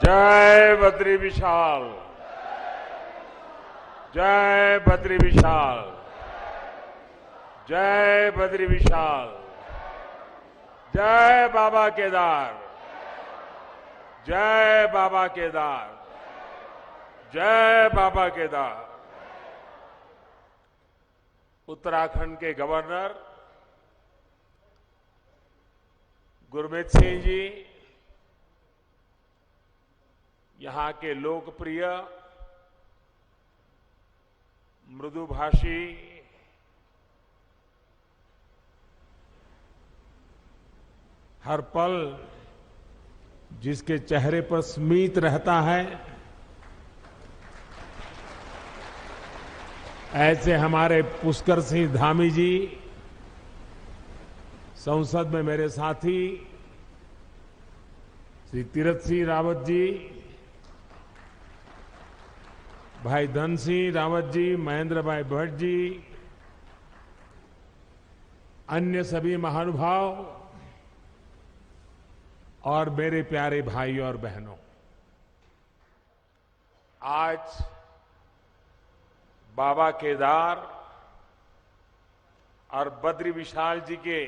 जय बद्री विशाल, जय बद्री विशाल, जय बद्री विशाल, जय बाबा केदार, जय बाबा केदार, जय बाबा केदार। उत्तराखंड के गवर्नर गुरमीत सिंह जी, यहां के लोकप्रिय मृदुभाषी हर पल जिसके चेहरे पर स्मित रहता है, ऐसे हमारे पुष्कर सिंह धामी जी, संसद में मेरे साथी श्री तीरथ सिंह रावत जी, भाई धन सिंह रावत जी, महेंद्र भाई भट्ट जी, अन्य सभी महानुभाव और मेरे प्यारे भाई और बहनों, आज बाबा केदार और बद्री विशाल जी के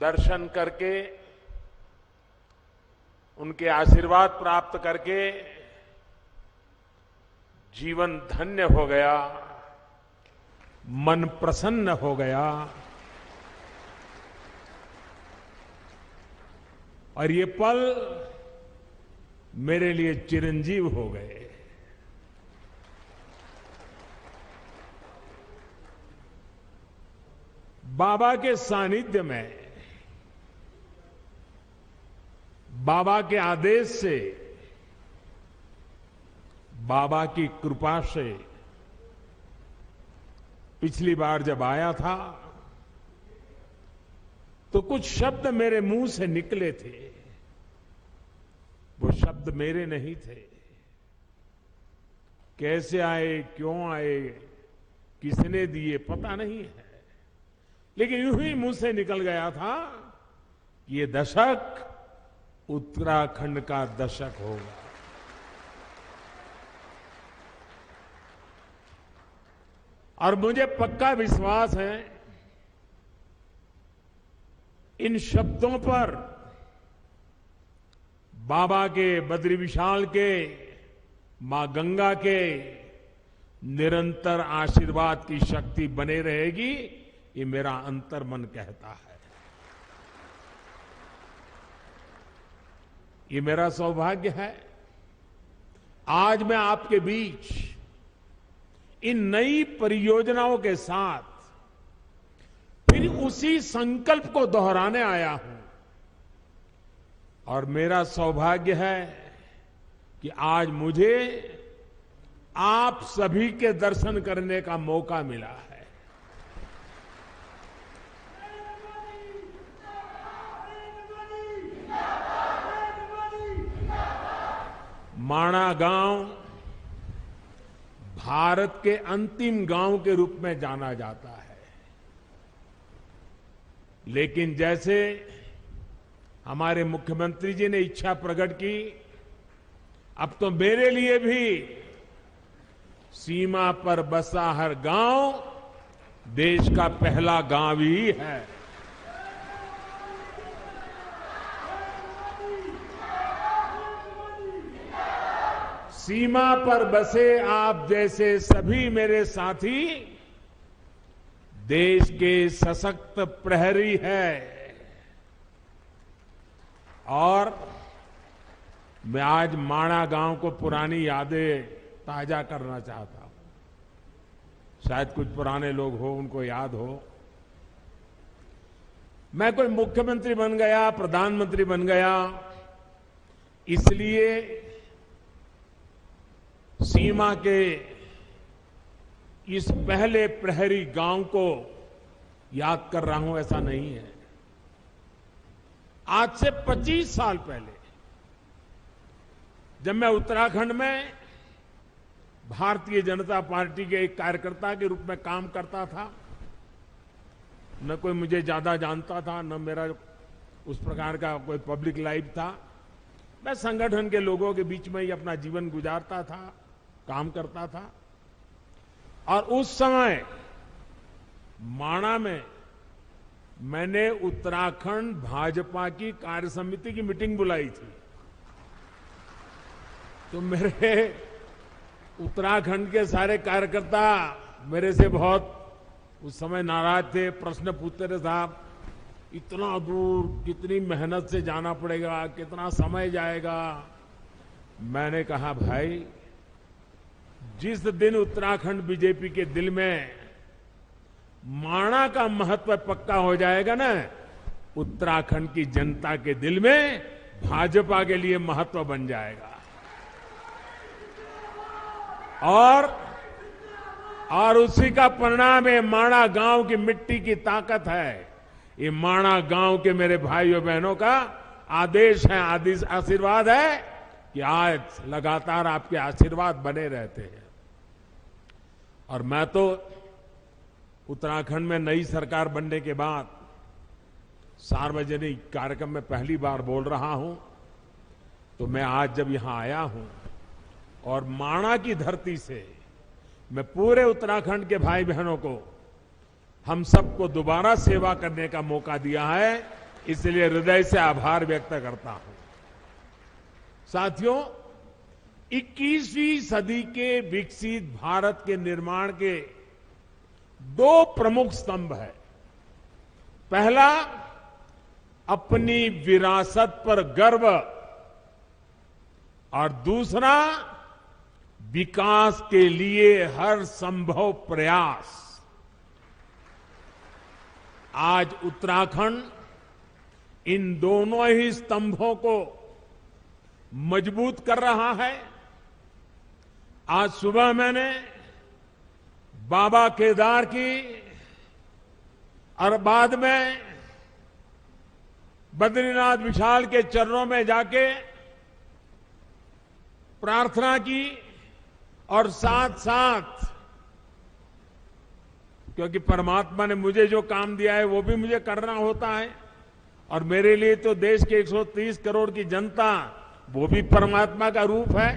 दर्शन करके, उनके आशीर्वाद प्राप्त करके जीवन धन्य हो गया, मन प्रसन्न हो गया। और ये पल मेरे लिए चिरंजीव हो गए। बाबा के सानिध्य में, बाबा के आदेश से, बाबा की कृपा से पिछली बार जब आया था तो कुछ शब्द मेरे मुंह से निकले थे। वो शब्द मेरे नहीं थे। कैसे आए, क्यों आए, किसने दिए, पता नहीं है, लेकिन यूं ही मुंह से निकल गया था कि ये दशक उत्तराखंड का दशक होगा। और मुझे पक्का विश्वास है इन शब्दों पर बाबा के, बद्री विशाल के, मां गंगा के निरंतर आशीर्वाद की शक्ति बने रहेगी, ये मेरा अंतर्मन कहता है। ये मेरा सौभाग्य है आज मैं आपके बीच इन नई परियोजनाओं के साथ फिर उसी संकल्प को दोहराने आया हूं। और मेरा सौभाग्य है कि आज मुझे आप सभी के दर्शन करने का मौका मिला है। माणा गांव भारत के अंतिम गांव के रूप में जाना जाता है, लेकिन जैसे हमारे मुख्यमंत्री जी ने इच्छा प्रकट की, अब तो मेरे लिए भी सीमा पर बसा हर गांव देश का पहला गांव ही है। सीमा पर बसे आप जैसे सभी मेरे साथी देश के सशक्त प्रहरी हैं। और मैं आज माणा गांव को पुरानी यादें ताजा करना चाहता हूं। शायद कुछ पुराने लोग हो, उनको याद हो, मैं कोई मुख्यमंत्री बन गया, प्रधानमंत्री बन गया, इसलिए सीमा के इस पहले प्रहरी गांव को याद कर रहा हूं, ऐसा नहीं है। आज से 25 साल पहले जब मैं उत्तराखंड में भारतीय जनता पार्टी के एक कार्यकर्ता के रूप में काम करता था, न कोई मुझे ज्यादा जानता था, न मेरा उस प्रकार का कोई पब्लिक लाइफ था, मैं संगठन के लोगों के बीच में ही अपना जीवन गुजारता था, काम करता था। और उस समय माणा में मैंने उत्तराखंड भाजपा की कार्य समिति की मीटिंग बुलाई थी। तो मेरे उत्तराखंड के सारे कार्यकर्ता मेरे से बहुत उस समय नाराज थे, प्रश्न पूछते थे, साहब इतना दूर कितनी मेहनत से जाना पड़ेगा, कितना समय जाएगा। मैंने कहा भाई, जिस दिन उत्तराखंड बीजेपी के दिल में माणा का महत्व पक्का हो जाएगा ना, उत्तराखंड की जनता के दिल में भाजपा के लिए महत्व बन जाएगा। और उसी का परिणाम है माणा गांव की मिट्टी की ताकत है। ये माणा गांव के मेरे भाइयों बहनों का आदेश है, आशीर्वाद है कि आज लगातार आपके आशीर्वाद बने रहते हैं। और मैं तो उत्तराखंड में नई सरकार बनने के बाद सार्वजनिक कार्यक्रम में पहली बार बोल रहा हूं। तो मैं आज जब यहां आया हूं और माणा की धरती से मैं पूरे उत्तराखंड के भाई बहनों को, हम सबको दोबारा सेवा करने का मौका दिया है, इसलिए हृदय से आभार व्यक्त करता हूं। साथियों, 21वीं सदी के विकसित भारत के निर्माण के दो प्रमुख स्तंभ है। पहला, अपनी विरासत पर गर्व, और दूसरा, विकास के लिए हर संभव प्रयास। आज उत्तराखंड इन दोनों ही स्तंभों को मजबूत कर रहा है। आज सुबह मैंने बाबा केदार की और बाद में बद्रीनाथ विशाल के चरणों में जाके प्रार्थना की, और साथ साथ, क्योंकि परमात्मा ने मुझे जो काम दिया है वो भी मुझे करना होता है, और मेरे लिए तो देश के 130 करोड़ की जनता वो भी परमात्मा का रूप है।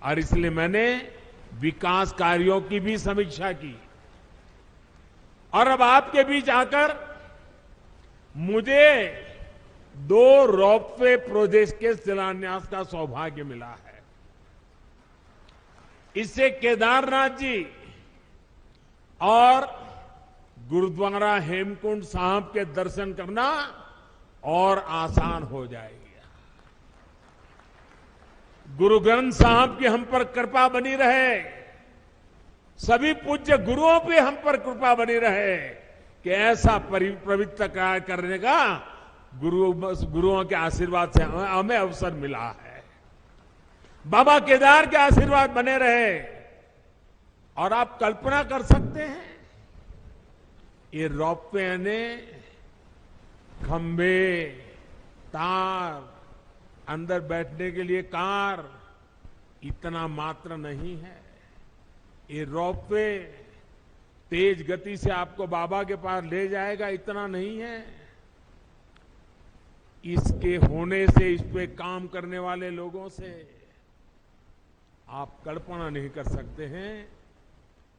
और इसलिए मैंने विकास कार्यों की भी समीक्षा की। और अब आपके बीच आकर मुझे 2 रोपवे प्रोजेक्ट के शिलान्यास का सौभाग्य मिला है। इससे केदारनाथ जी और गुरुद्वारा हेमकुंड साहब के दर्शन करना और आसान हो जाएगा। गुरु ग्रंथ साहब की हम पर कृपा बनी रहे, सभी पूज्य गुरुओं पे हम पर कृपा बनी रहे कि ऐसा पवित्र कार्य करने का गुरुओं के आशीर्वाद से हमें अवसर मिला है। बाबा केदार के आशीर्वाद बने रहे। और आप कल्पना कर सकते हैं, ये रोपवे ने खंभे, तार, अंदर बैठने के लिए कार, इतना मात्र नहीं है। ये रोपवे तेज गति से आपको बाबा के पास ले जाएगा, इतना नहीं है। इसके होने से, इस पे काम करने वाले लोगों से आप कल्पना नहीं कर सकते हैं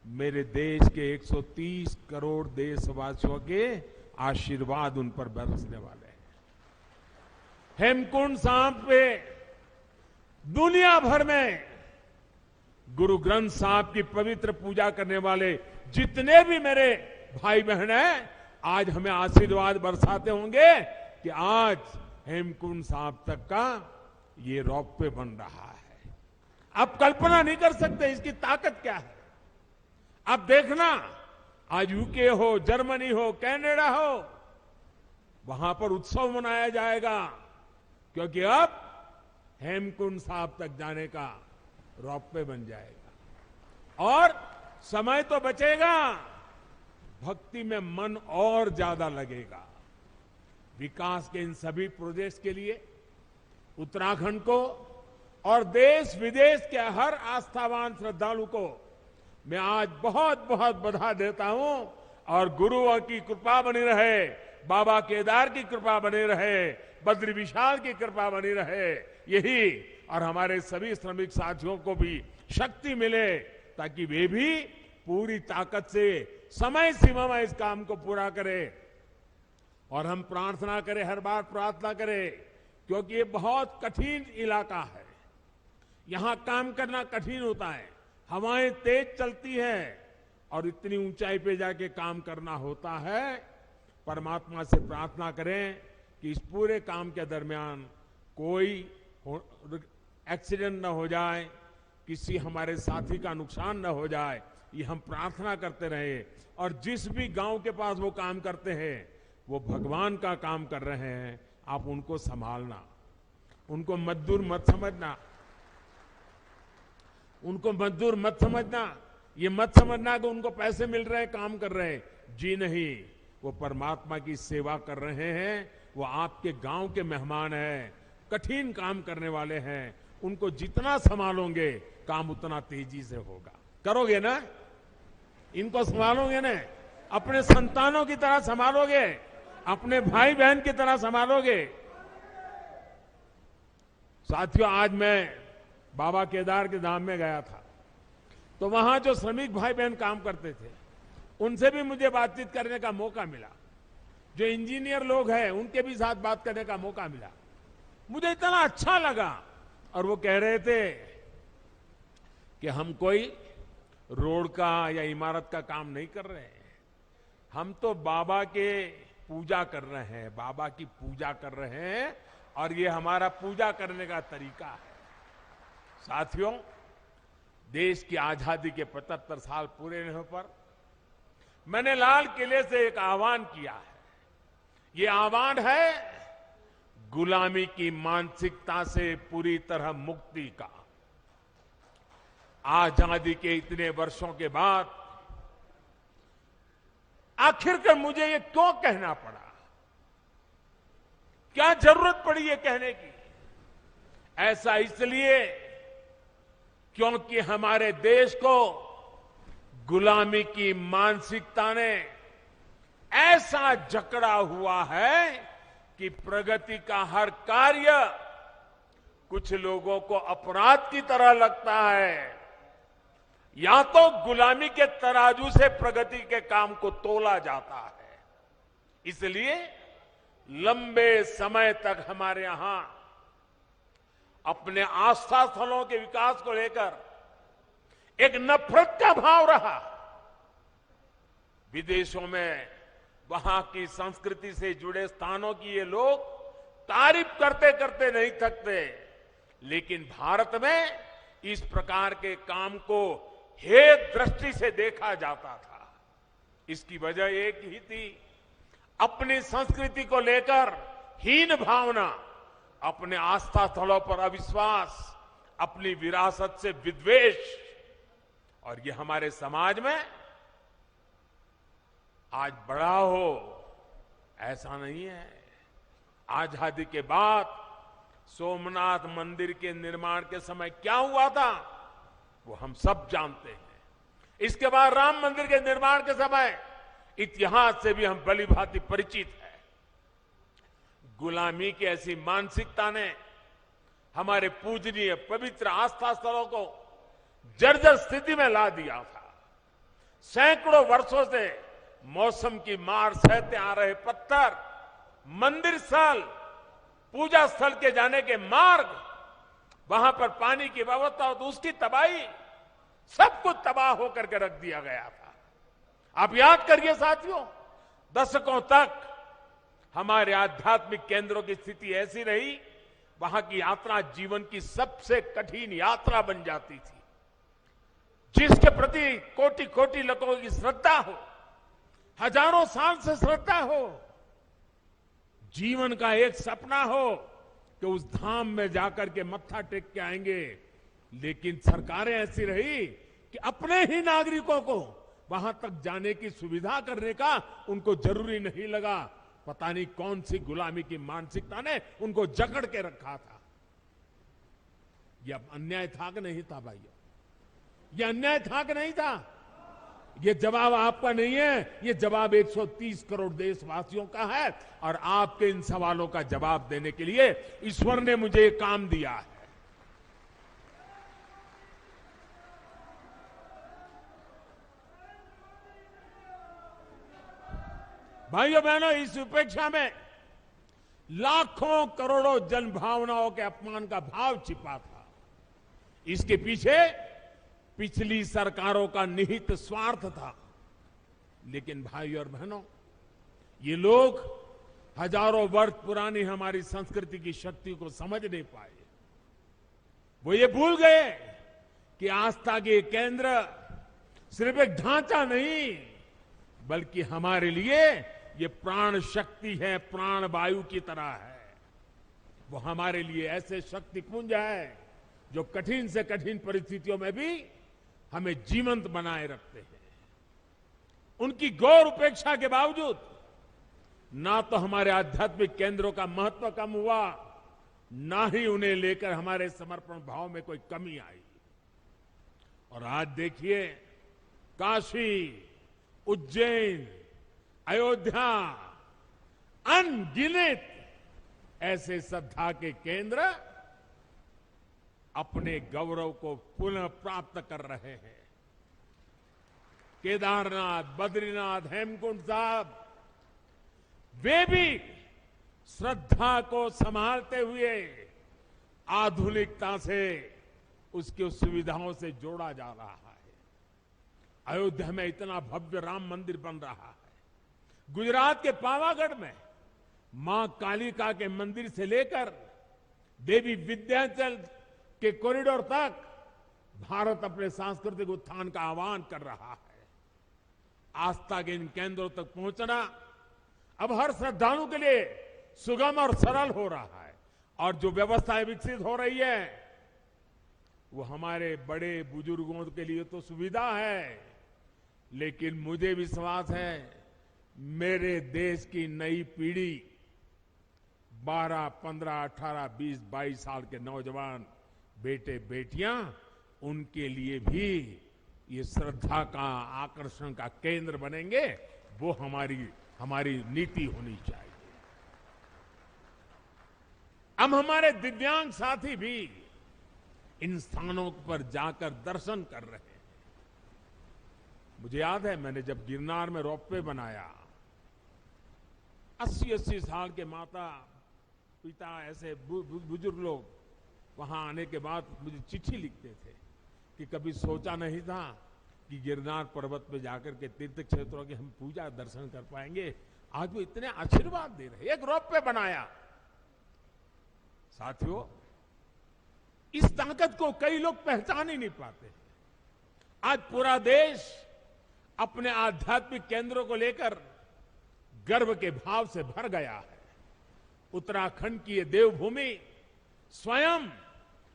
मेरे देश के 130 करोड़ देशवासियों के आशीर्वाद उन पर बरसने वाले हैं। हेमकुंड साहब पे दुनिया भर में गुरु ग्रंथ साहब की पवित्र पूजा करने वाले जितने भी मेरे भाई बहन हैं, आज हमें आशीर्वाद बरसाते होंगे कि आज हेमकुंड साहब तक का ये रोपवे बन रहा है। आप कल्पना नहीं कर सकते इसकी ताकत क्या है। आप देखना, आज यूके हो, जर्मनी हो, कनाडा हो, वहां पर उत्सव मनाया जाएगा, क्योंकि अब हेमकुंड साहब तक जाने का रोपवे बन जाएगा। और समय तो बचेगा, भक्ति में मन और ज्यादा लगेगा। विकास के इन सभी प्रोजेक्ट्स के लिए उत्तराखंड को और देश विदेश के हर आस्थावान श्रद्धालु को मैं आज बहुत बहुत बधाई देता हूं। और गुरुओं की कृपा बनी रहे, बाबा केदार की कृपा बनी रहे, बद्री विशाल की कृपा बनी रहे, यही और हमारे सभी श्रमिक साथियों को भी शक्ति मिले ताकि वे भी पूरी ताकत से समय सीमा में इस काम को पूरा करें। और हम प्रार्थना करें, हर बार प्रार्थना करें, क्योंकि ये बहुत कठिन इलाका है, यहां काम करना कठिन होता है, हवाएं तेज चलती है और इतनी ऊंचाई पे जाके काम करना होता है। परमात्मा से प्रार्थना करें कि इस पूरे काम के दरमियान कोई एक्सीडेंट न हो जाए, किसी हमारे साथी का नुकसान न हो जाए, ये हम प्रार्थना करते रहे। और जिस भी गांव के पास वो काम करते हैं, वो भगवान का काम कर रहे हैं, आप उनको संभालना, उनको मजदूर मत समझना, उनको मजदूर मत समझना, ये मत समझना कि उनको पैसे मिल रहे हैं, काम कर रहे हैं। जी नहीं, वो परमात्मा की सेवा कर रहे हैं, वो आपके गांव के मेहमान हैं, कठिन काम करने वाले हैं। उनको जितना संभालोगे काम उतना तेजी से होगा। करोगे ना? इनको संभालोगे ना? अपने संतानों की तरह संभालोगे, अपने भाई बहन की तरह संभालोगे। साथियों, आज मैं बाबा केदार के धाम में गया था, तो वहां जो श्रमिक भाई बहन काम करते थे, उनसे भी मुझे बातचीत करने का मौका मिला। जो इंजीनियर लोग हैं, उनके भी साथ बात करने का मौका मिला। मुझे इतना अच्छा लगा। और वो कह रहे थे कि हम कोई रोड का या इमारत का काम नहीं कर रहे हैं, हम तो बाबा के पूजा कर रहे हैं, बाबा की पूजा कर रहे हैं, और ये हमारा पूजा करने का तरीका है। साथियों, देश की आजादी के 75 साल पूरे होने पर मैंने लाल किले से एक आह्वान किया है। ये आह्वान है गुलामी की मानसिकता से पूरी तरह मुक्ति का। आजादी के इतने वर्षों के बाद आखिरकार मुझे ये क्यों कहना पड़ा? क्या जरूरत पड़ी ये कहने की? ऐसा इसलिए क्योंकि हमारे देश को गुलामी की मानसिकता ने ऐसा जकड़ा हुआ है कि प्रगति का हर कार्य कुछ लोगों को अपराध की तरह लगता है। या तो गुलामी के तराजू से प्रगति के काम को तोला जाता है। इसलिए लंबे समय तक हमारे यहां अपने आस्था स्थलों के विकास को लेकर एक नफरत का भाव रहा। विदेशों में वहां की संस्कृति से जुड़े स्थानों की ये लोग तारीफ करते करते नहीं थकते, लेकिन भारत में इस प्रकार के काम को हे दृष्टि से देखा जाता था। इसकी वजह एक ही थी, अपनी संस्कृति को लेकर हीन भावना, अपने आस्था स्थलों पर अविश्वास, अपनी विरासत से विद्वेष। और ये हमारे समाज में आज बड़ा हो ऐसा नहीं है। आजादी के बाद सोमनाथ मंदिर के निर्माण के समय क्या हुआ था वो हम सब जानते हैं। इसके बाद राम मंदिर के निर्माण के समय इतिहास से भी हम भली भांति परिचित हैं। गुलामी की ऐसी मानसिकता ने हमारे पूजनीय पवित्र आस्था स्थलों को जर्जर स्थिति में ला दिया था। सैकड़ों वर्षों से मौसम की मार सहते आ रहे पत्थर, मंदिर स्थल, पूजा स्थल के जाने के मार्ग, वहां पर पानी की व्यवस्था, तो उसकी तबाही, सब कुछ तबाह होकर के रख दिया गया था। आप याद करिए साथियों, दशकों तक हमारे आध्यात्मिक केंद्रों की स्थिति ऐसी रही, वहां की यात्रा जीवन की सबसे कठिन यात्रा बन जाती थी। जिसके प्रति कोटि कोटि लोगों की श्रद्धा हो, हजारों साल से श्रद्धा हो, जीवन का एक सपना हो कि उस धाम में जाकर के मत्था टेक के आएंगे, लेकिन सरकारें ऐसी रही कि अपने ही नागरिकों को वहां तक जाने की सुविधा करने का उनको जरूरी नहीं लगा। पता नहीं कौन सी गुलामी की मानसिकता ने उनको जकड़ के रखा था। यह अन्याय था कि नहीं था भाइयों? यह अन्याय था कि नहीं था? ये जवाब आपका नहीं है, ये जवाब 130 करोड़ देशवासियों का है। और आपके इन सवालों का जवाब देने के लिए ईश्वर ने मुझे ये काम दिया है। भाइयों बहनों, इस उपेक्षा में लाखों करोड़ों जन भावनाओं के अपमान का भाव छिपा था। इसके पीछे पिछली सरकारों का निहित स्वार्थ था। लेकिन भाइयों और बहनों, ये लोग हजारों वर्ष पुरानी हमारी संस्कृति की शक्ति को समझ नहीं पाए। वो ये भूल गए कि आस्था के केंद्र सिर्फ एक ढांचा नहीं, बल्कि हमारे लिए ये प्राण शक्ति है, प्राण वायु की तरह है। वो हमारे लिए ऐसे शक्ति पुंज है जो कठिन से कठिन परिस्थितियों में भी हमें जीवंत बनाए रखते हैं। उनकी गौर उपेक्षा के बावजूद ना तो हमारे आध्यात्मिक केंद्रों का महत्व कम हुआ, ना ही उन्हें लेकर हमारे समर्पण भाव में कोई कमी आई। और आज देखिए, काशी, उज्जैन, अयोध्या, अनगिनत ऐसे श्रद्धा के केंद्र अपने गौरव को पुनः प्राप्त कर रहे हैं। केदारनाथ, बद्रीनाथ, हेमकुंड साहब, वे भी श्रद्धा को संभालते हुए आधुनिकता से उसकी सुविधाओं से जोड़ा जा रहा है। अयोध्या में इतना भव्य राम मंदिर बन रहा है। गुजरात के पावागढ़ में मां कालिका के मंदिर से लेकर देवी विंध्याचल के कॉरिडोर तक भारत अपने सांस्कृतिक उत्थान का आह्वान कर रहा है। आस्था के इन केंद्रों तक पहुंचना अब हर श्रद्धालु के लिए सुगम और सरल हो रहा है। और जो व्यवस्थाएं विकसित हो रही है, वो हमारे बड़े बुजुर्गों के लिए तो सुविधा है, लेकिन मुझे विश्वास है मेरे देश की नई पीढ़ी 12, 15, 18, 20, 22 साल के नौजवान बेटे बेटियां, उनके लिए भी ये श्रद्धा का आकर्षण का केंद्र बनेंगे। वो हमारी नीति होनी चाहिए। अब हमारे दिव्यांग साथी भी इन स्थानों पर जाकर दर्शन कर रहे हैं। मुझे याद है, मैंने जब गिरनार में रोपवे बनाया, 80-80 साल के माता पिता ऐसे बुजुर्ग लोग वहां आने के बाद मुझे चिट्ठी लिखते थे कि कभी सोचा नहीं था कि गिरनार पर्वत पे जाकर के तीर्थ क्षेत्रों की हम पूजा दर्शन कर पाएंगे। आज वो इतने आशीर्वाद दे रहे हैं। एक रोपवे बनाया। साथियों, इस ताकत को कई लोग पहचान ही नहीं पाते। आज पूरा देश अपने आध्यात्मिक केंद्रों को लेकर गर्व के भाव से भर गया है। उत्तराखंड की ये देवभूमि स्वयं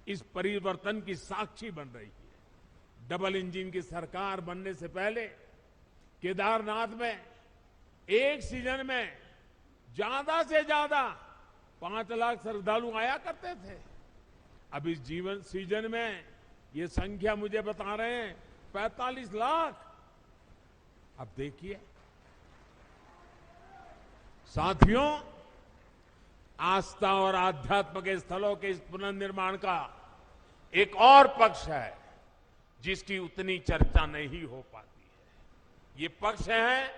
इस परिवर्तन की साक्षी बन रही है। डबल इंजन की सरकार बनने से पहले केदारनाथ में एक सीजन में ज्यादा से ज्यादा 5 लाख श्रद्धालु आया करते थे। अब इस सीजन में ये संख्या मुझे बता रहे हैं 45 लाख। अब देखिए साथियों, आस्था और आध्यात्म के स्थलों के इस पुनर्निर्माण का एक और पक्ष है जिसकी उतनी चर्चा नहीं हो पाती है। ये पक्ष है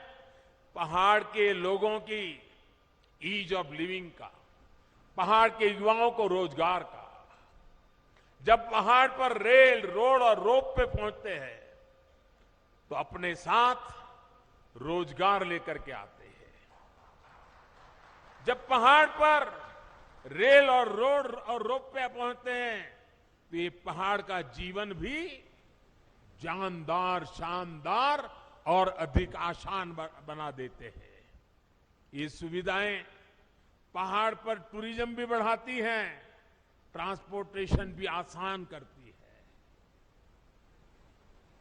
पहाड़ के लोगों की ईज ऑफ लिविंग का, पहाड़ के युवाओं को रोजगार का। जब पहाड़ पर रेल, रोड और रोप पे पहुंचते हैं तो अपने साथ रोजगार लेकर के आते हैं। जब पहाड़ पर रेल और रोड और रोप पे पहुंचते हैं तो ये पहाड़ का जीवन भी जानदार, शानदार और अधिक आसान बना देते हैं। ये सुविधाएं पहाड़ पर टूरिज्म भी बढ़ाती हैं, ट्रांसपोर्टेशन भी आसान करती है।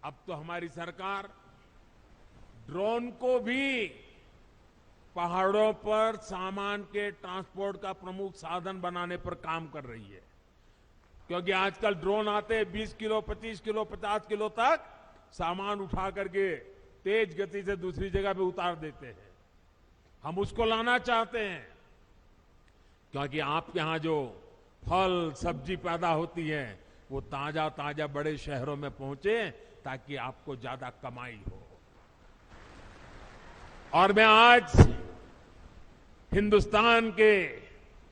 अब तो हमारी सरकार ड्रोन को भी पहाड़ों पर सामान के ट्रांसपोर्ट का प्रमुख साधन बनाने पर काम कर रही है। क्योंकि आजकल ड्रोन आते हैं 20 किलो, 25 किलो, 50 किलो तक सामान उठा करके तेज गति से दूसरी जगह पे उतार देते हैं। हम उसको लाना चाहते हैं, क्योंकि आपके यहां जो फल सब्जी पैदा होती है वो ताजा ताजा बड़े शहरों में पहुंचे, ताकि आपको ज्यादा कमाई हो। और मैं आज हिंदुस्तान के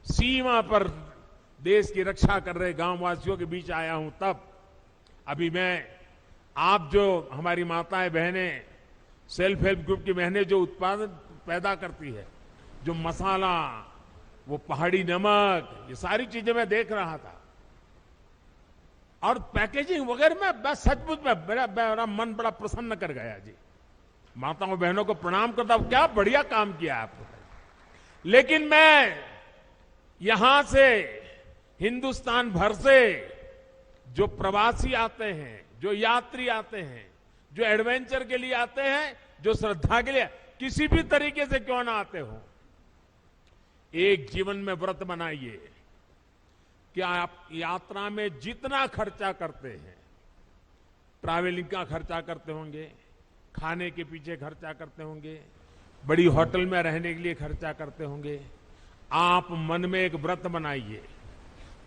सीमा पर देश की रक्षा कर रहे गांववासियों के बीच आया हूं। तब अभी मैं, आप जो हमारी माताएं बहनें, सेल्फ हेल्प ग्रुप की बहनें जो उत्पादन पैदा करती है, जो मसाला, वो पहाड़ी नमक, ये सारी चीजें मैं देख रहा था। और पैकेजिंग वगैरह में बस सचमुच में मेरा मन बड़ा प्रसन्न कर गया जी। माताओं बहनों को प्रणाम करता हूं, क्या बढ़िया काम किया आपने। लेकिन मैं यहां से, हिंदुस्तान भर से जो प्रवासी आते हैं, जो यात्री आते हैं, जो एडवेंचर के लिए आते हैं, जो श्रद्धा के लिए, किसी भी तरीके से क्यों ना आते हो, एक जीवन में व्रत बनाइए कि आप यात्रा में जितना खर्चा करते हैं, ट्रैवलिंग का खर्चा करते होंगे, खाने के पीछे खर्चा करते होंगे, बड़ी होटल में रहने के लिए खर्चा करते होंगे, आप मन में एक व्रत बनाइए।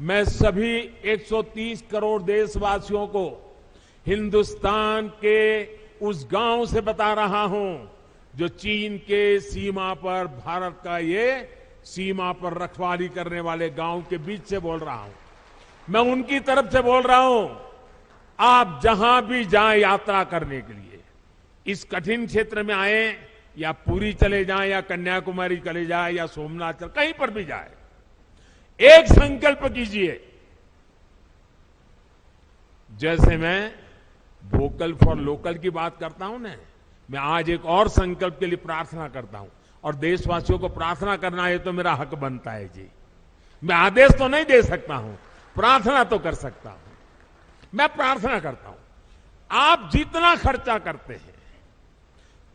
मैं सभी 130 करोड़ देशवासियों को हिंदुस्तान के उस गांव से बता रहा हूं जो चीन के सीमा पर, भारत का ये सीमा पर रखवाली करने वाले गांव के बीच से बोल रहा हूं। मैं उनकी तरफ से बोल रहा हूं, आप जहां भी जाएं यात्रा करने के लिए, इस कठिन क्षेत्र में आए, या पुरी चले जाएं, या कन्याकुमारी चले जाएं, या सोमनाथ, कहीं पर भी जाए, एक संकल्प कीजिए। जैसे मैं वोकल फॉर लोकल की बात करता हूं ना, मैं आज एक और संकल्प के लिए प्रार्थना करता हूं। और देशवासियों को प्रार्थना करना है तो मेरा हक बनता है जी। मैं आदेश तो नहीं दे सकता हूं, प्रार्थना तो कर सकता हूं। मैं प्रार्थना करता हूं, आप जितना खर्चा करते हैं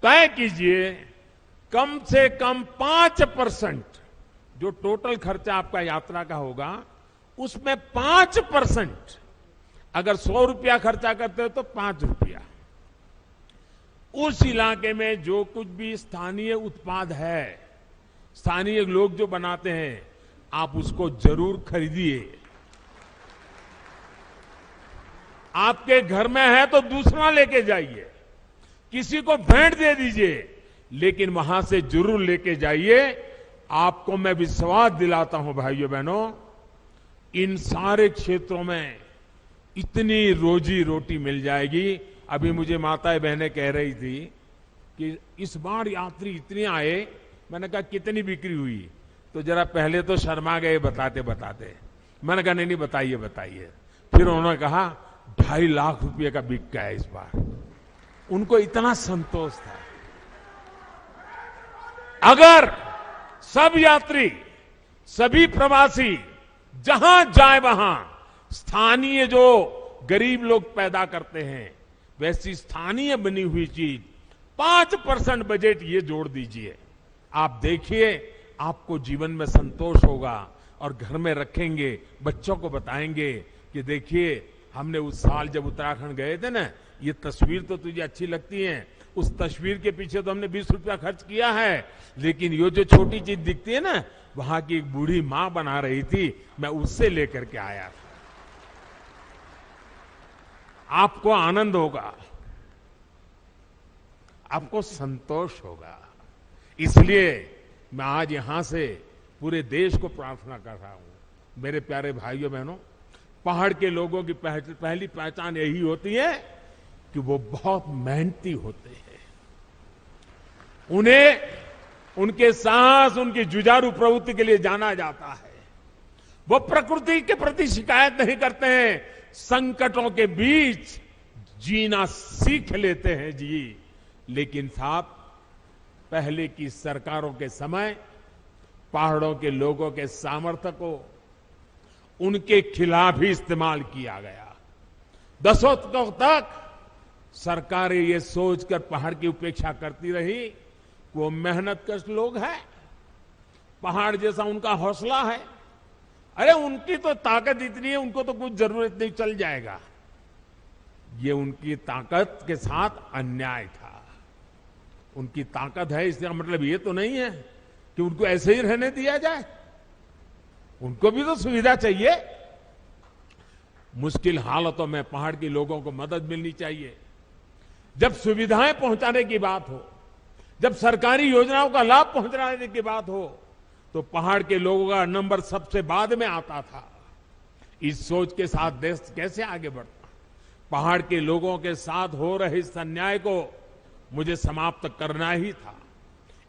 तय कीजिए, कम से कम 5%, जो टोटल खर्चा आपका यात्रा का होगा उसमें 5%, अगर 100 रुपया खर्चा करते हो तो 5 रुपया, उस इलाके में जो कुछ भी स्थानीय उत्पाद है, स्थानीय लोग जो बनाते हैं, आप उसको जरूर खरीदिए। आपके घर में है तो दूसरा लेके जाइए, किसी को भेंट दे दीजिए, लेकिन वहां से जरूर लेके जाइए। आपको मैं विश्वास दिलाता हूं भाइयों बहनों, इन सारे क्षेत्रों में इतनी रोजी रोटी मिल जाएगी। अभी मुझे माताएं बहनें कह रही थी कि इस बार यात्री इतने आए। मैंने कहा कितनी बिक्री हुई, तो जरा पहले तो शर्मा गए बताते बताते। मैंने कहा नहीं बताइए बताइए। फिर उन्होंने कहा 2.5 लाख रुपए का बिक गया इस बार। उनको इतना संतोष था। अगर सब यात्री, सभी प्रवासी जहां जाए वहां स्थानीय जो गरीब लोग पैदा करते हैं, वैसी स्थानीय बनी हुई चीज 5% बजट ये जोड़ दीजिए, आप देखिए आपको जीवन में संतोष होगा। और घर में रखेंगे, बच्चों को बताएंगे कि देखिए हमने उस साल जब उत्तराखंड गए थे ना, ये तस्वीर तो तुझे अच्छी लगती है, उस तस्वीर के पीछे तो हमने 20 रुपया खर्च किया है, लेकिन ये जो छोटी चीज दिखती है ना, वहां की एक बूढ़ी मां बना रही थी, मैं उससे लेकर के आया था। आपको आनंद होगा, आपको संतोष होगा। इसलिए मैं आज यहां से पूरे देश को प्रार्थना कर रहा हूं, मेरे प्यारे भाइयों बहनों, पहाड़ के लोगों की पहली पहचान यही होती है कि वो बहुत मेहनती होते हैं। उन्हें उनके साहस, उनकी जुझारू प्रवृत्ति के लिए जाना जाता है। वो प्रकृति के प्रति शिकायत नहीं करते हैं, संकटों के बीच जीना सीख लेते हैं जी। लेकिन साहब, पहले की सरकारों के समय पहाड़ों के लोगों के सामर्थ्य को उनके खिलाफ ही इस्तेमाल किया गया। दशकों तक सरकारें ये सोचकर पहाड़ की उपेक्षा करती रही, वो मेहनतकश लोग हैं, पहाड़ जैसा उनका हौसला है, अरे उनकी तो ताकत इतनी है, उनको तो कुछ जरूरत नहीं, चल जाएगा। ये उनकी ताकत के साथ अन्याय था। उनकी ताकत है, इसका मतलब ये तो नहीं है कि उनको ऐसे ही रहने दिया जाए। उनको भी तो सुविधा चाहिए। मुश्किल हालातों में पहाड़ के लोगों को मदद मिलनी चाहिए। जब सुविधाएं पहुंचाने की बात हो, जब सरकारी योजनाओं का लाभ पहुंचाने की बात हो, तो पहाड़ के लोगों का नंबर सबसे बाद में आता था। इस सोच के साथ देश कैसे आगे बढ़ता? पहाड़ के लोगों के साथ हो रहे इस अन्याय को मुझे समाप्त करना ही था।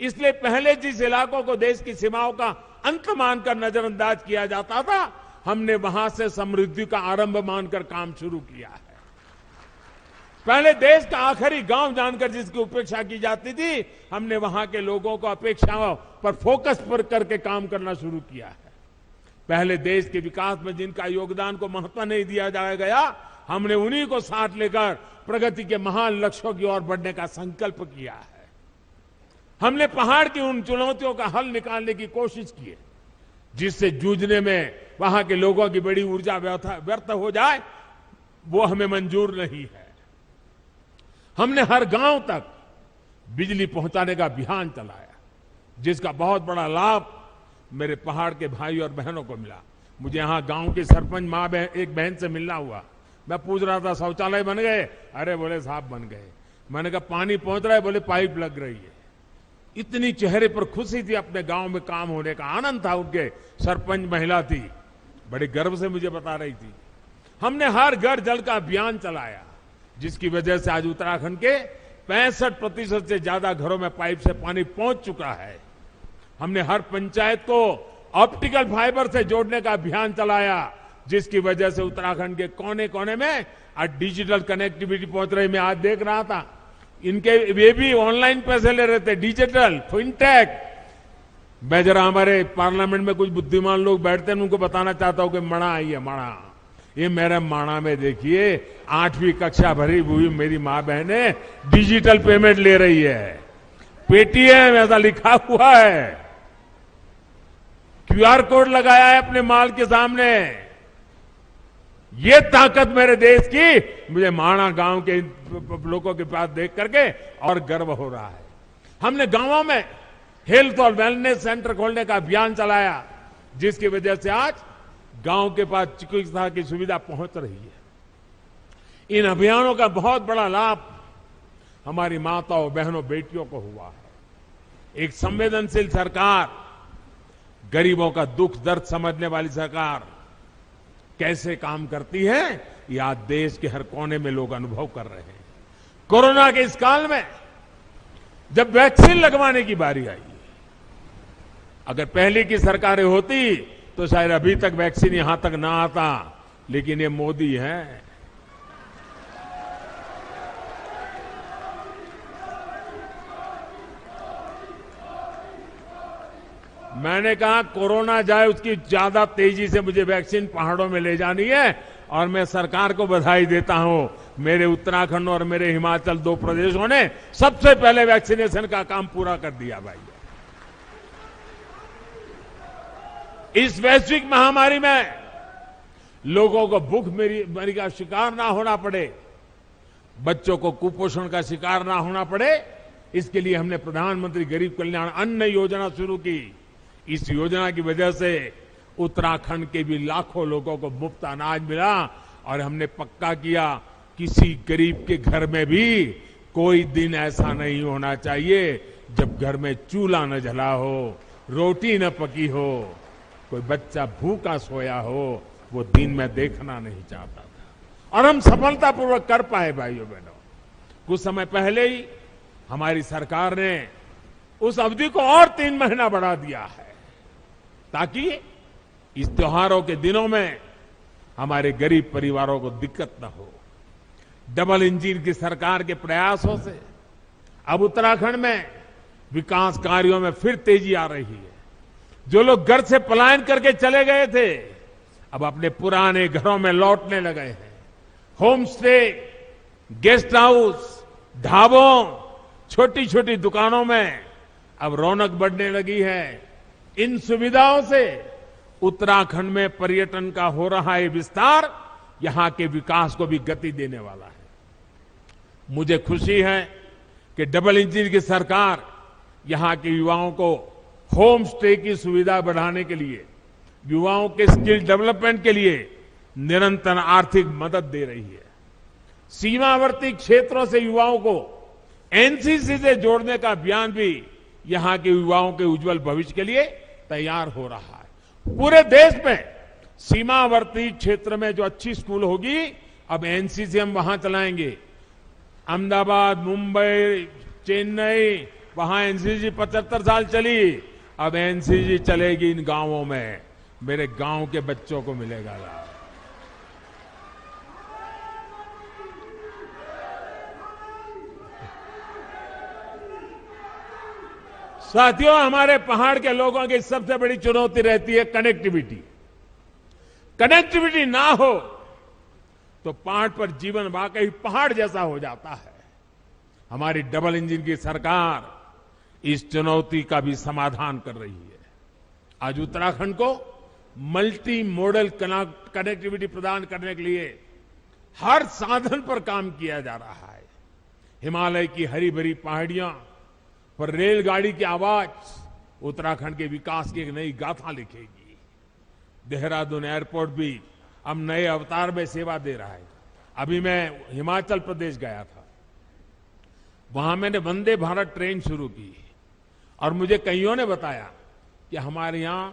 इसलिए पहले जिस इलाकों को देश की सीमाओं का अंत मानकर नजरअंदाज किया जाता था, हमने वहां से समृद्धि का आरंभ मानकर काम शुरू किया है। पहले देश का आखिरी गांव जानकर जिसकी उपेक्षा की जाती थी, हमने वहां के लोगों को अपेक्षाओं पर फोकस पर करके काम करना शुरू किया है। पहले देश के विकास में जिनका योगदान को महत्व नहीं दिया जाया गया, हमने उन्हीं को साथ लेकर प्रगति के महान लक्ष्यों की ओर बढ़ने का संकल्प किया है। हमने पहाड़ की उन चुनौतियों का हल निकालने की कोशिश की है, जिससे जूझने में वहां के लोगों की बड़ी ऊर्जा व्यर्थ हो जाए, वो हमें मंजूर नहीं है। हमने हर गांव तक बिजली पहुंचाने का अभियान चलाया, जिसका बहुत बड़ा लाभ मेरे पहाड़ के भाई और बहनों को मिला। मुझे यहां गांव की सरपंच मां एक बहन से मिलना हुआ। मैं पूछ रहा था शौचालय बन गए? अरे बोले साहब बन गए। मैंने कहा पानी पहुंच रहा है? बोले पाइप लग रही है। इतनी चेहरे पर खुशी थी, अपने गांव में काम होने का आनंद था। उनके सरपंच महिला थी, बड़े गर्व से मुझे बता रही थी। हमने हर घर जल का अभियान चलाया, जिसकी वजह से आज उत्तराखंड के 65% से ज्यादा घरों में पाइप से पानी पहुंच चुका है। हमने हर पंचायत को ऑप्टिकल फाइबर से जोड़ने का अभियान चलाया, जिसकी वजह से उत्तराखंड के कोने कोने में आज डिजिटल कनेक्टिविटी पहुंच रही। मैं आज देख रहा था, इनके वे भी ऑनलाइन पैसे ले रहे थे, डिजिटल फिनटेक। मैं जरा हमारे पार्लियामेंट में कुछ बुद्धिमान लोग बैठते हैं, उनको बताना चाहता हूं कि मणा आई है, मणा। ये मेरे माणा में देखिए 8वीं कक्षा भरी हुई मेरी मां बहने डिजिटल पेमेंट ले रही है। पेटीएम ऐसा लिखा हुआ है, क्यूआर कोड लगाया है अपने माल के सामने। ये ताकत मेरे देश की मुझे माणा गांव के लोगों के पास देख करके और गर्व हो रहा है। हमने गांवों में हेल्थ और वेलनेस सेंटर खोलने का अभियान चलाया, जिसकी वजह से आज गांव के पास चिकित्सा की सुविधा पहुंच रही है। इन अभियानों का बहुत बड़ा लाभ हमारी माताओं, बहनों, बेटियों को हुआ है। एक संवेदनशील सरकार, गरीबों का दुख दर्द समझने वाली सरकार कैसे काम करती है, ये आज देश के हर कोने में लोग अनुभव कर रहे हैं। कोरोना के इस काल में जब वैक्सीन लगवाने की बारी आई, अगर पहले की सरकारें होती तो शायद अभी तक वैक्सीन यहां तक ना आता, लेकिन ये मोदी है। मैंने कहा कोरोना जाए उसकी ज्यादा तेजी से मुझे वैक्सीन पहाड़ों में ले जानी है, और मैं सरकार को बधाई देता हूं। मेरे उत्तराखंड और मेरे हिमाचल 2 प्रदेशों ने सबसे पहले वैक्सीनेशन का काम पूरा कर दिया भाई। इस वैश्विक महामारी में लोगों को भूखमरी का शिकार ना होना पड़े, बच्चों को कुपोषण का शिकार ना होना पड़े, इसके लिए हमने प्रधानमंत्री गरीब कल्याण अन्न योजना शुरू की। इस योजना की वजह से उत्तराखंड के भी लाखों लोगों को मुफ्त अनाज मिला, और हमने पक्का किया किसी गरीब के घर में भी कोई दिन ऐसा नहीं होना चाहिए जब घर में चूल्हा न जला हो, रोटी न पकी हो, कोई बच्चा भूखा सोया हो। वो दिन मैं देखना नहीं चाहता था, और हम सफलतापूर्वक कर पाए भाइयों बहनों। कुछ समय पहले ही हमारी सरकार ने उस अवधि को और 3 महीना बढ़ा दिया है, ताकि इस त्योहारों के दिनों में हमारे गरीब परिवारों को दिक्कत न हो। डबल इंजन की सरकार के प्रयासों से अब उत्तराखंड में विकास कार्यों में फिर तेजी आ रही है। जो लोग घर से पलायन करके चले गए थे, अब अपने पुराने घरों में लौटने लगे हैं। होम स्टे, गेस्ट हाउस, ढाबों, छोटी छोटी दुकानों में अब रौनक बढ़ने लगी है। इन सुविधाओं से उत्तराखंड में पर्यटन का हो रहा है विस्तार, यहां के विकास को भी गति देने वाला है। मुझे खुशी है कि डबल इंजन की सरकार यहां के युवाओं को होम स्टे की सुविधा बढ़ाने के लिए, युवाओं के स्किल डेवलपमेंट के लिए निरंतर आर्थिक मदद दे रही है। सीमावर्ती क्षेत्रों से युवाओं को एनसीसी से जोड़ने का अभियान भी यहां के युवाओं के उज्जवल भविष्य के लिए तैयार हो रहा है। पूरे देश में सीमावर्ती क्षेत्र में जो अच्छी स्कूल होगी, अब एनसीसी हम वहां चलाएंगे। अहमदाबाद, मुंबई, चेन्नई, वहां एनसीसी 75 साल चली, अब एनसीसी चलेगी इन गांवों में। मेरे गांव के बच्चों को मिलेगा लाभ। साथियों, हमारे पहाड़ के लोगों की सबसे बड़ी चुनौती रहती है कनेक्टिविटी। कनेक्टिविटी ना हो तो पहाड़ पर जीवन वाकई पहाड़ जैसा हो जाता है। हमारी डबल इंजन की सरकार इस चुनौती का भी समाधान कर रही है। आज उत्तराखंड को मल्टी मॉडल कनेक्टिविटी प्रदान करने के लिए हर साधन पर काम किया जा रहा है। हिमालय की हरी भरी पहाड़ियां पर रेलगाड़ी की आवाज उत्तराखंड के विकास की एक नई गाथा लिखेगी। देहरादून एयरपोर्ट भी अब नए अवतार में सेवा दे रहा है। अभी मैं हिमाचल प्रदेश गया था, वहां मैंने वंदे भारत ट्रेन शुरू की और मुझे कईयों ने बताया कि हमारे यहां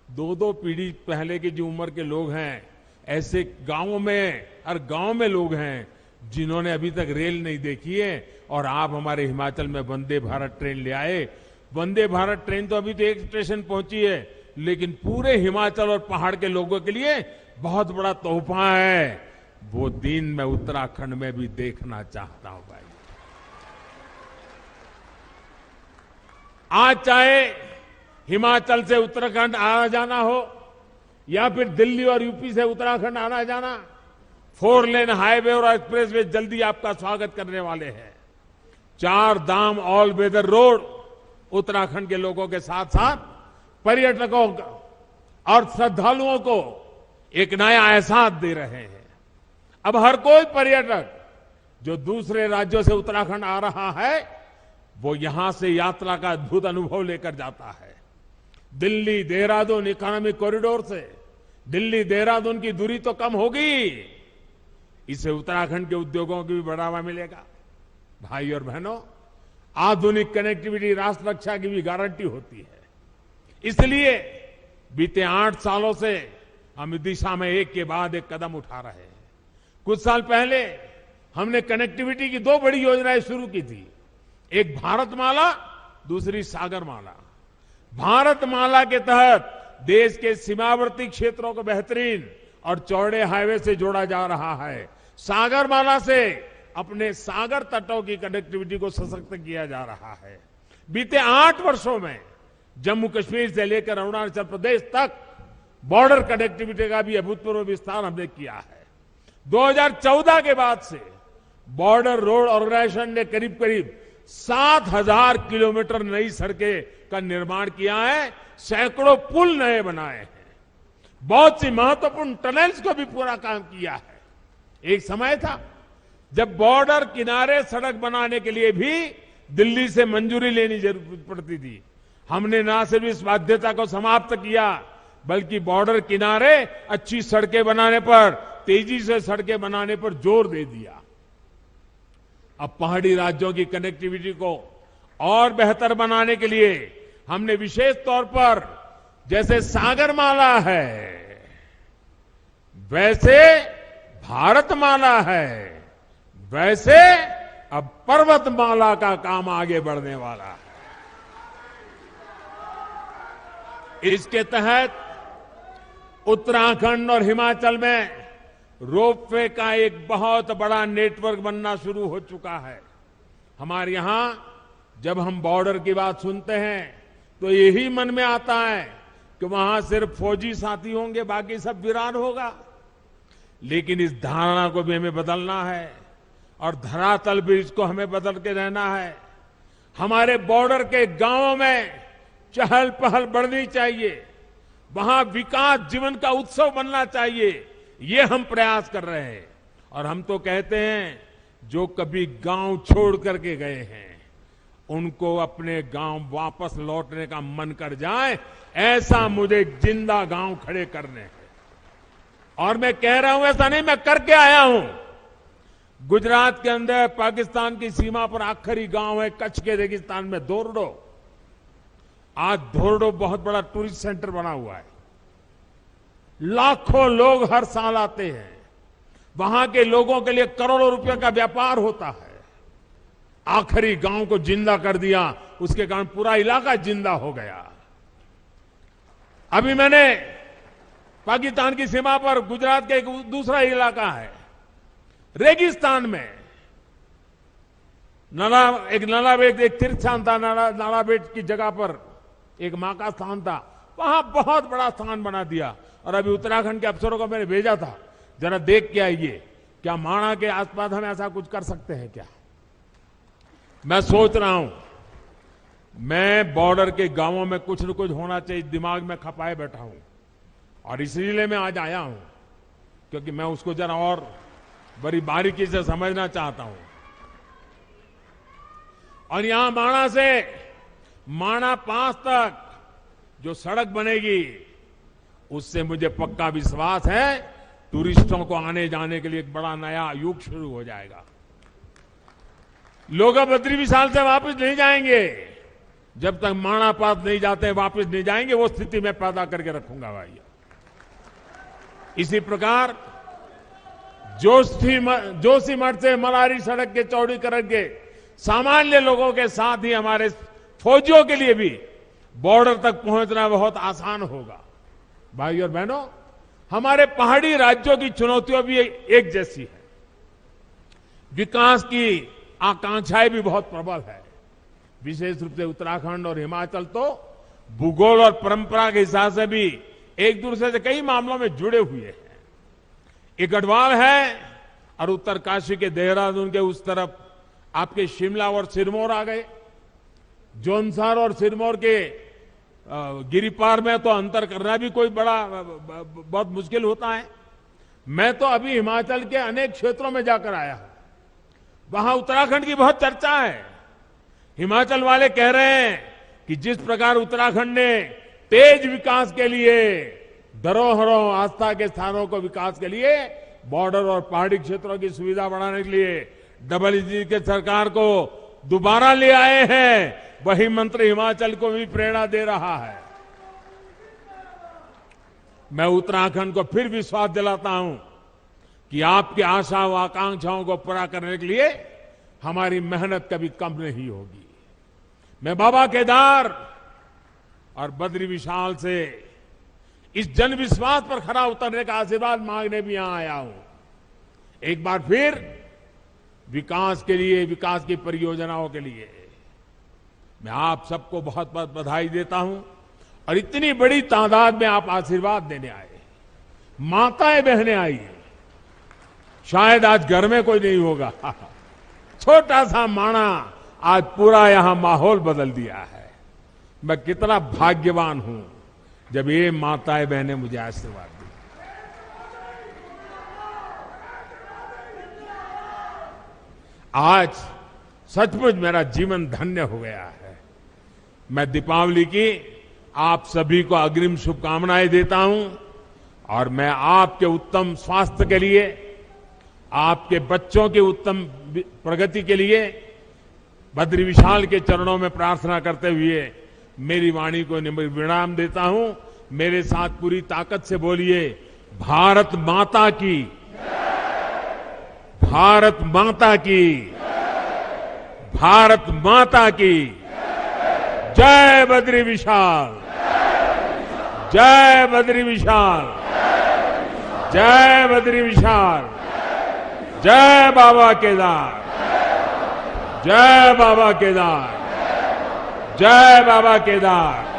2-2 पीढ़ी पहले की जो उम्र के लोग हैं, ऐसे गांवों में, हर गांव में लोग हैं जिन्होंने अभी तक रेल नहीं देखी है, और आप हमारे हिमाचल में वंदे भारत ट्रेन ले आए। वंदे भारत ट्रेन तो अभी तो एक स्टेशन पहुंची है, लेकिन पूरे हिमाचल और पहाड़ के लोगों के लिए बहुत बड़ा तोहफा है। वो दिन मैं उत्तराखंड में भी देखना चाहता हूं भाई। आज चाहे हिमाचल से उत्तराखंड आना जाना हो या फिर दिल्ली और यूपी से उत्तराखंड आना जाना, 4 लेन हाईवे और एक्सप्रेसवे जल्दी आपका स्वागत करने वाले हैं। 4 धाम ऑल वेदर रोड उत्तराखंड के लोगों के साथ साथ पर्यटकों और श्रद्धालुओं को एक नया एहसास दे रहे हैं। अब हर कोई पर्यटक जो दूसरे राज्यों से उत्तराखंड आ रहा है, वो यहां से यात्रा का अद्भुत अनुभव लेकर जाता है। दिल्ली देहरादून इकोनॉमिक कॉरिडोर से दिल्ली देहरादून की दूरी तो कम होगी, इससे उत्तराखंड के उद्योगों को भी बढ़ावा मिलेगा। भाई और बहनों, आधुनिक कनेक्टिविटी राष्ट्र रक्षा की भी गारंटी होती है। इसलिए बीते 8 सालों से हम इस दिशा में एक के बाद एक कदम उठा रहे हैं। कुछ साल पहले हमने कनेक्टिविटी की 2 बड़ी योजनाएं शुरू की थी, एक भारतमाला, दूसरी सागरमाला। भारतमाला के तहत देश के सीमावर्ती क्षेत्रों को बेहतरीन और चौड़े हाईवे से जोड़ा जा रहा है। सागरमाला से अपने सागर तटों की कनेक्टिविटी को सशक्त किया जा रहा है। बीते 8 वर्षों में जम्मू कश्मीर से लेकर अरुणाचल प्रदेश तक बॉर्डर कनेक्टिविटी का भी अभूतपूर्व विस्तार हमने किया है। 2014 के बाद से बॉर्डर रोड ऑर्गेनाइजेशन ने करीब करीब 7,000 किलोमीटर नई सड़कें का निर्माण किया है, सैकड़ों पुल नए बनाए हैं, बहुत सी महत्वपूर्ण टनल्स को भी पूरा काम किया है। एक समय था जब बॉर्डर किनारे सड़क बनाने के लिए भी दिल्ली से मंजूरी लेनी जरूरत पड़ती थी। हमने न सिर्फ इस बाध्यता को समाप्त किया, बल्कि बॉर्डर किनारे अच्छी सड़कें बनाने पर, तेजी से सड़कें बनाने पर जोर दे दिया। अब पहाड़ी राज्यों की कनेक्टिविटी को और बेहतर बनाने के लिए हमने विशेष तौर पर, जैसे सागरमाला है वैसे भारतमाला है, वैसे अब पर्वतमाला का काम आगे बढ़ने वाला है। इसके तहत उत्तराखंड और हिमाचल में रोपवे का एक बहुत बड़ा नेटवर्क बनना शुरू हो चुका है। हमारे यहां जब हम बॉर्डर की बात सुनते हैं तो यही मन में आता है कि वहां सिर्फ फौजी साथी होंगे, बाकी सब वीरान होगा। लेकिन इस धारणा को भी हमें बदलना है और धरातल भी इसको हमें बदल के रहना है। हमारे बॉर्डर के गांवों में चहल पहल बढ़नी चाहिए, वहां विकास जीवन का उत्सव बनना चाहिए, ये हम प्रयास कर रहे हैं। और हम तो कहते हैं जो कभी गांव छोड़ करके गए हैं उनको अपने गांव वापस लौटने का मन कर जाए, ऐसा मुझे जिंदा गांव खड़े करने हैं। और मैं कह रहा हूं ऐसा नहीं, मैं करके आया हूं। गुजरात के अंदर पाकिस्तान की सीमा पर आखिरी गांव है कच्छ के रेगिस्तान में धोरडो। आज धोरडो बहुत बड़ा टूरिस्ट सेंटर बना हुआ है। लाखों लोग हर साल आते हैं। वहां के लोगों के लिए करोड़ों रुपए का व्यापार होता है। आखिरी गांव को जिंदा कर दिया, उसके कारण पूरा इलाका जिंदा हो गया। अभी मैंने पाकिस्तान की सीमा पर गुजरात का एक दूसरा इलाका है, रेगिस्तान में नालाबेट एक तीर्थ स्थान था। नालाबेट की जगह पर एक मां का स्थान था, वहां बहुत बड़ा स्थान बना दिया। और अभी उत्तराखंड के अफसरों को मैंने भेजा था, जरा देख के आइए क्या माणा के आसपास हम ऐसा कुछ कर सकते हैं क्या। मैं सोच रहा हूं, मैं बॉर्डर के गांवों में कुछ न कुछ होना चाहिए दिमाग में खपाए बैठा हूं। और इसलिए मैं आज आया हूं क्योंकि मैं उसको जरा और बड़ी बारीकी से समझना चाहता हूं। और यहां माणा से माणा पास तक जो सड़क बनेगी, उससे मुझे पक्का विश्वास है टूरिस्टों को आने जाने के लिए एक बड़ा नया युग शुरू हो जाएगा। लोग अब बद्री विशाल से वापस नहीं जाएंगे जब तक माणा पास नहीं जाते, वापस नहीं जाएंगे। वो स्थिति मैं पैदा करके रखूंगा भाई। इसी प्रकार जोशीमठ से मलारी सड़क के चौड़ीकरण के सामान्य लोगों के साथ ही हमारे फौजियों के लिए भी बॉर्डर तक पहुंचना बहुत आसान होगा। भाई और बहनों, हमारे पहाड़ी राज्यों की चुनौतियां भी एक जैसी है। विकास की आकांक्षाएं भी बहुत प्रबल है। विशेष रूप से उत्तराखंड और हिमाचल तो भूगोल और परंपरा के हिसाब से भी एक दूसरे से कई मामलों में जुड़े हुए हैं। एक गढ़वाल है और उत्तरकाशी के देहरादून के उस तरफ आपके शिमला और सिरमौर आ गए। जौनसार और सिरमौर के गिरिपार में तो अंतर करना भी कोई बहुत मुश्किल होता है। मैं तो अभी हिमाचल के अनेक क्षेत्रों में जाकर आया हूं, वहां उत्तराखंड की बहुत चर्चा है। हिमाचल वाले कह रहे हैं कि जिस प्रकार उत्तराखंड ने तेज विकास के लिए, धरोहरों, आस्था के स्थानों को विकास के लिए, बॉर्डर और पहाड़ी क्षेत्रों की सुविधा बढ़ाने के लिए डबल इंजन के सरकार को दोबारा ले आए हैं, वही मंत्र हिमाचल को भी प्रेरणा दे रहा है। मैं उत्तराखंड को फिर विश्वास दिलाता हूं कि आपकी आशा व आकांक्षाओं को पूरा करने के लिए हमारी मेहनत कभी कम नहीं होगी। मैं बाबा केदार और बद्री विशाल से इस जन विश्वास पर खरा उतरने का आशीर्वाद मांगने भी यहां आया हूं। एक बार फिर विकास के लिए, विकास की परियोजनाओं के लिए मैं आप सबको बहुत बहुत बधाई देता हूं। और इतनी बड़ी तादाद में आप आशीर्वाद देने आए, माताएं बहनें आई। शायद आज घर में कोई नहीं होगा, छोटा सा माणा आज पूरा यहां माहौल बदल दिया है। मैं कितना भाग्यवान हूं जब ये माताएं बहनें मुझे आशीर्वाद दी। आज सचमुच मेरा जीवन धन्य हो गया है। मैं दीपावली की आप सभी को अग्रिम शुभकामनाएं देता हूं और मैं आपके उत्तम स्वास्थ्य के लिए, आपके बच्चों की उत्तम प्रगति के लिए बद्री विशाल के चरणों में प्रार्थना करते हुए मेरी वाणी को विराम देता हूं। मेरे साथ पूरी ताकत से बोलिए, भारत माता की, भारत माता की, भारत माता की जय बद्री विशाल, जय बद्री विशाल, जय बद्री विशाल, जय बाबा केदार, जय बाबा केदार, जय बाबा केदार।